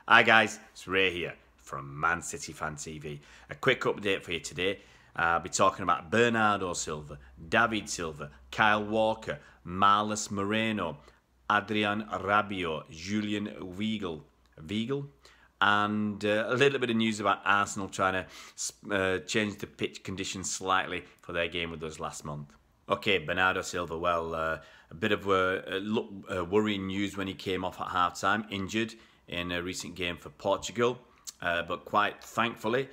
Hi guys, it's Ray here from Man City Fan TV. A quick update for you today. I'll be talking about Bernardo SIlva, David Silva, Kyle Walker, Marlos Moreno, Adrien Rabiot, Julian Weigl, and a little bit of news about Arsenal trying to change the pitch conditions slightly for their game with us last month. Okay, Bernardo SIlva, well, a bit of worrying news when he came off at half-time, injured in a recent game for Portugal, but quite thankfully,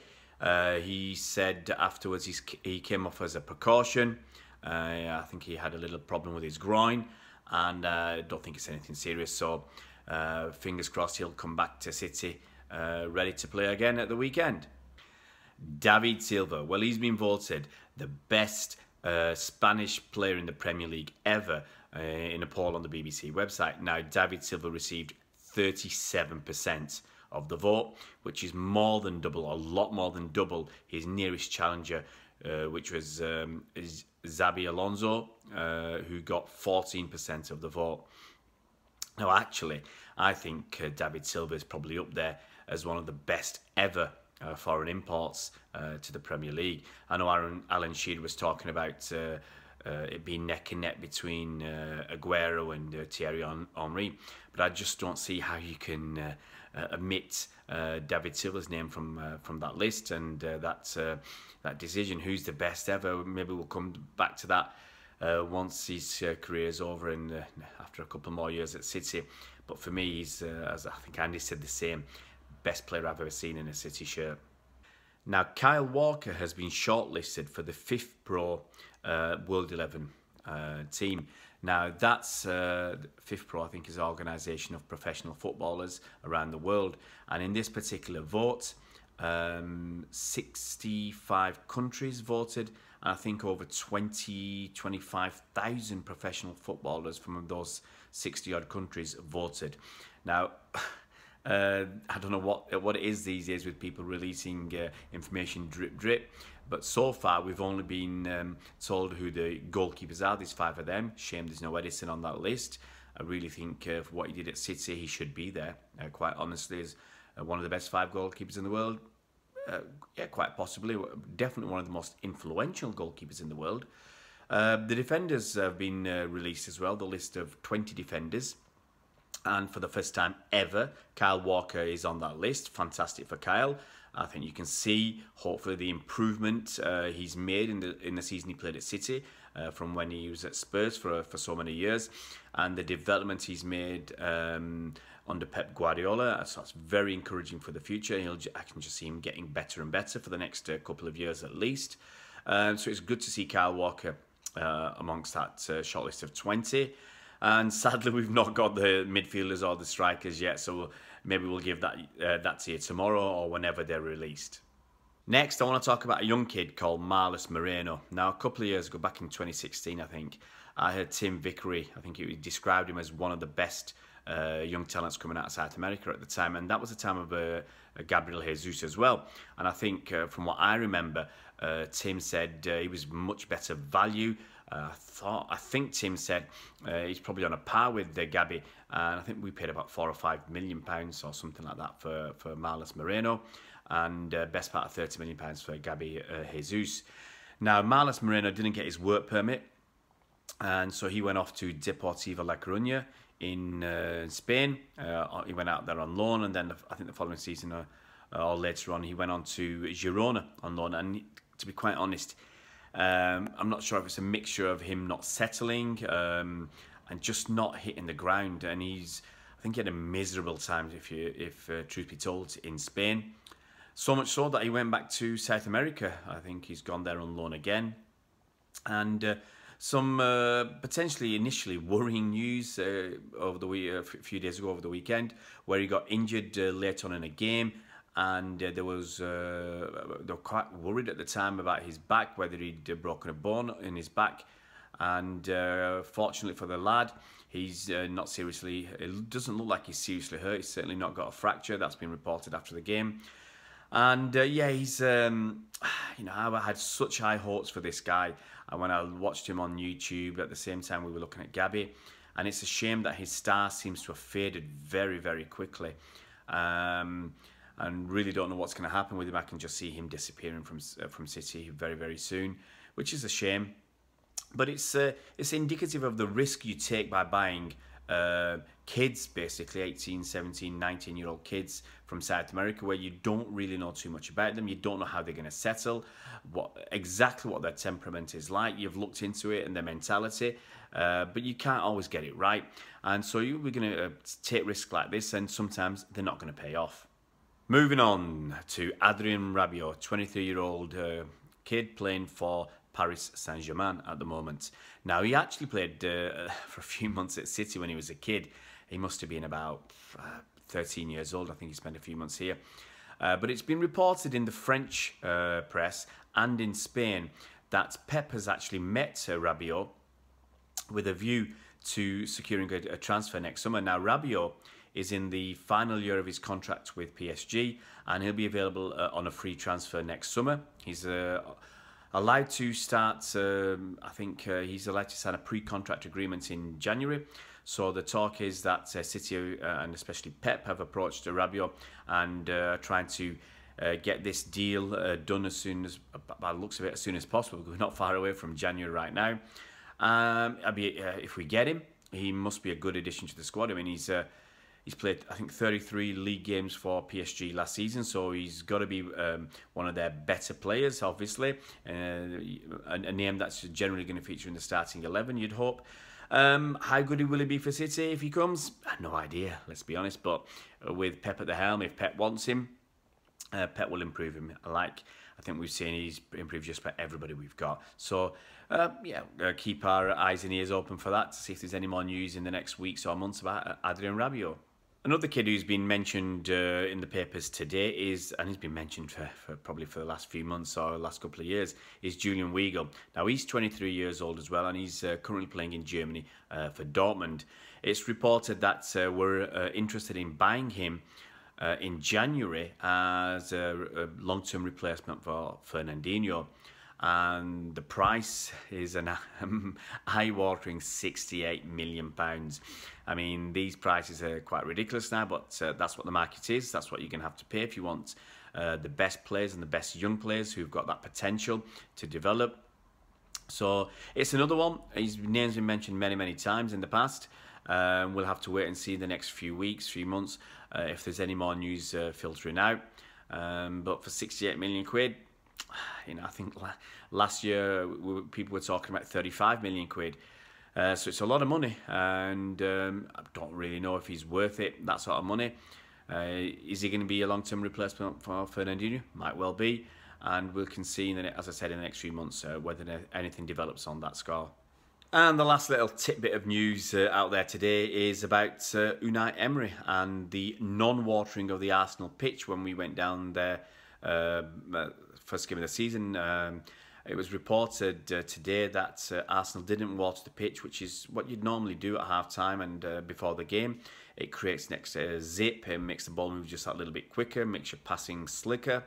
he said afterwards he came off as a precaution. I think he had a little problem with his groin, and I don't think it's anything serious, so fingers crossed he'll come back to City ready to play again at the weekend. David Silva, well, he's been voted the best Spanish player in the Premier League ever in a poll on the BBC website. Now, David Silva received 37% of the vote, which is more than double, a lot more than double his nearest challenger, which was Xabi Alonso, who got 14% of the vote. Now, actually, I think David Silva is probably up there as one of the best ever foreign imports to the Premier League. I know Alan Shearer was talking about it being neck and neck between Aguero and Thierry Henry, but I just don't see how you can omit David Silva's name from that list and that decision. Who's the best ever? Maybe we'll come back to that once his career is over and after a couple more years at City. But for me, he's, as I think Andy said the same, best player I've ever seen in a City shirt. Now, Kyle Walker has been shortlisted for the FIFPro World 11 team. Now, that's FIFPro, I think, is an organisation of professional footballers around the world. And in this particular vote, 65 countries voted, and I think over 25,000 professional footballers from those 60-odd countries voted. Now, I don't know what it is these days with people releasing information drip, but so far we've only been told who the goalkeepers are. There's 5 of them. Shame there's no Edison on that list. I really think for what he did at City, he should be there. Quite honestly, as one of the best 5 goalkeepers in the world. Yeah, quite possibly. Definitely one of the most influential goalkeepers in the world. The defenders have been released as well, the list of 20 defenders. And for the first time ever, Kyle Walker is on that list. Fantastic for Kyle. I think you can see, hopefully, the improvement he's made in the season he played at City from when he was at Spurs for so many years, and the development he's made under Pep Guardiola. So that's very encouraging for the future. I can just see him getting better and better for the next couple of years at least. So it's good to see Kyle Walker amongst that shortlist of 20. And sadly, we've not got the midfielders or the strikers yet, so maybe we'll give that to you tomorrow or whenever they're released. Next, I want to talk about a young kid called Marlos Moreno. Now, a couple of years ago, back in 2016, I think, I heard Tim Vickery, I think he described him as one of the best young talents coming out of South America at the time, and that was the time of Gabriel Jesus as well. And I think, from what I remember, Tim said he was much better value. I think Tim said he's probably on a par with Gabi, and I think we paid about £4 or £5 million or something like that for Marlos Moreno, and best part of £30 million for Gabi Jesus. Now, Marlos Moreno didn't get his work permit, and so he went off to Deportivo La Coruña in Spain. He went out there on loan, and then I think the following season or later on, he went on to Girona on loan. And to be quite honest, I'm not sure if it's a mixture of him not settling and just not hitting the ground. And I think he had a miserable time, if truth be told, in Spain. So much so that he went back to South America. I think he's gone there on loan again. And some potentially initially worrying news over a few days ago over the weekend, where he got injured late on in a game. And they were quite worried at the time about his back, whether he'd broken a bone in his back. And fortunately for the lad, he's not seriously. It doesn't look like he's seriously hurt. He's certainly not got a fracture. That's been reported after the game. And yeah, he's. I had such high hopes for this guy, and when I watched him on YouTube at the same time we were looking at Gabi, and it's a shame that his star seems to have faded very, very quickly. and really don't know what's going to happen with him. I can just see him disappearing from City very, very soon, which is a shame. But it's indicative of the risk you take by buying kids, basically 18, 17, 19-year-old kids from South America, where you don't really know too much about them. You don't know how they're going to settle, exactly what their temperament is like. You've looked into it and their mentality, but you can't always get it right. And so we're going to take risks like this, and sometimes they're not going to pay off. Moving on to Adrien Rabiot, 23-year-old kid playing for Paris Saint-Germain at the moment. Now, he actually played for a few months at City when he was a kid. He must have been about 13 years old. I think he spent a few months here. But it's been reported in the French press and in Spain that Pep has actually met Rabiot with a view to securing a transfer next summer. Now, Rabiot is in the final year of his contract with PSG, and he'll be available on a free transfer next summer. He's allowed to start, I think he's allowed to sign a pre-contract agreement in January. So the talk is that City and especially Pep have approached Rabiot and trying to get this deal done as soon as, by the looks of it, as soon as possible. We're not far away from January right now. If we get him, he must be a good addition to the squad. I mean, he's played, I think, 33 league games for PSG last season, so he's got to be one of their better players, obviously. A name that's generally going to feature in the starting 11, you'd hope. How good will he be for City if he comes? I have no idea, let's be honest. But with Pep at the helm, if Pep wants him, Pep will improve him. I think we've seen he's improved just about everybody we've got. So, keep our eyes and ears open for that to see if there's any more news in the next weeks or months about Adrien Rabiot. Another kid who's been mentioned in the papers today and he's been mentioned for probably for the last few months or last couple of years, is Julian Weigl. Now, he's 23 years old as well, and he's currently playing in Germany for Dortmund. It's reported that we're interested in buying him in January as a long-term replacement for Fernandinho. And the price is an eye-watering £68 million. I mean, these prices are quite ridiculous now, but that's what the market is. That's what you're going to have to pay if you want the best players and the best young players who've got that potential to develop. So it's another one. His name's been mentioned many, many times in the past. We'll have to wait and see in the next few weeks, few months, if there's any more news filtering out. But for 68 million quid, you know, I think last year people were talking about 35 million quid. So it's a lot of money, and I don't really know if he's worth it, that sort of money. Is he going to be a long-term replacement for Fernandinho? Might well be, and we can see, as I said, in the next few months whether anything develops on that score. And the last little tidbit of news out there today is about Unai Emery and the non-watering of the Arsenal pitch when we went down there first game of the season. It was reported today that Arsenal didn't water the pitch, which is what you'd normally do at half-time and before the game. It creates an extra zip and makes the ball move just that little bit quicker, makes your passing slicker.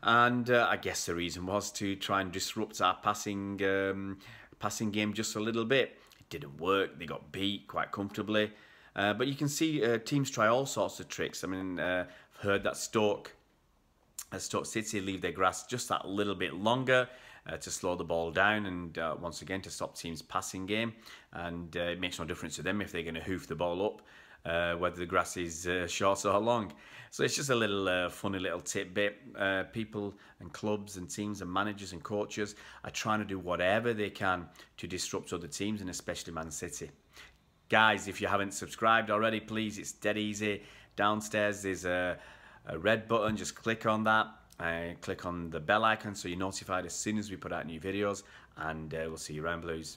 And I guess the reason was to try and disrupt our passing game just a little bit. It didn't work. They got beat quite comfortably. But you can see teams try all sorts of tricks. I mean, I've heard that Stoke City leave their grass just that little bit longer to slow the ball down and once again to stop teams' passing game. And it makes no difference to them if they're going to hoof the ball up, whether the grass is short or long. So it's just a little funny little tidbit. People and clubs and teams and managers and coaches are trying to do whatever they can to disrupt other teams, and especially Man City. Guys, if you haven't subscribed already, please, it's dead easy. Downstairs there's a red button, just click on that. Click on the bell icon so you're notified as soon as we put out new videos, and we'll see you around, Blues.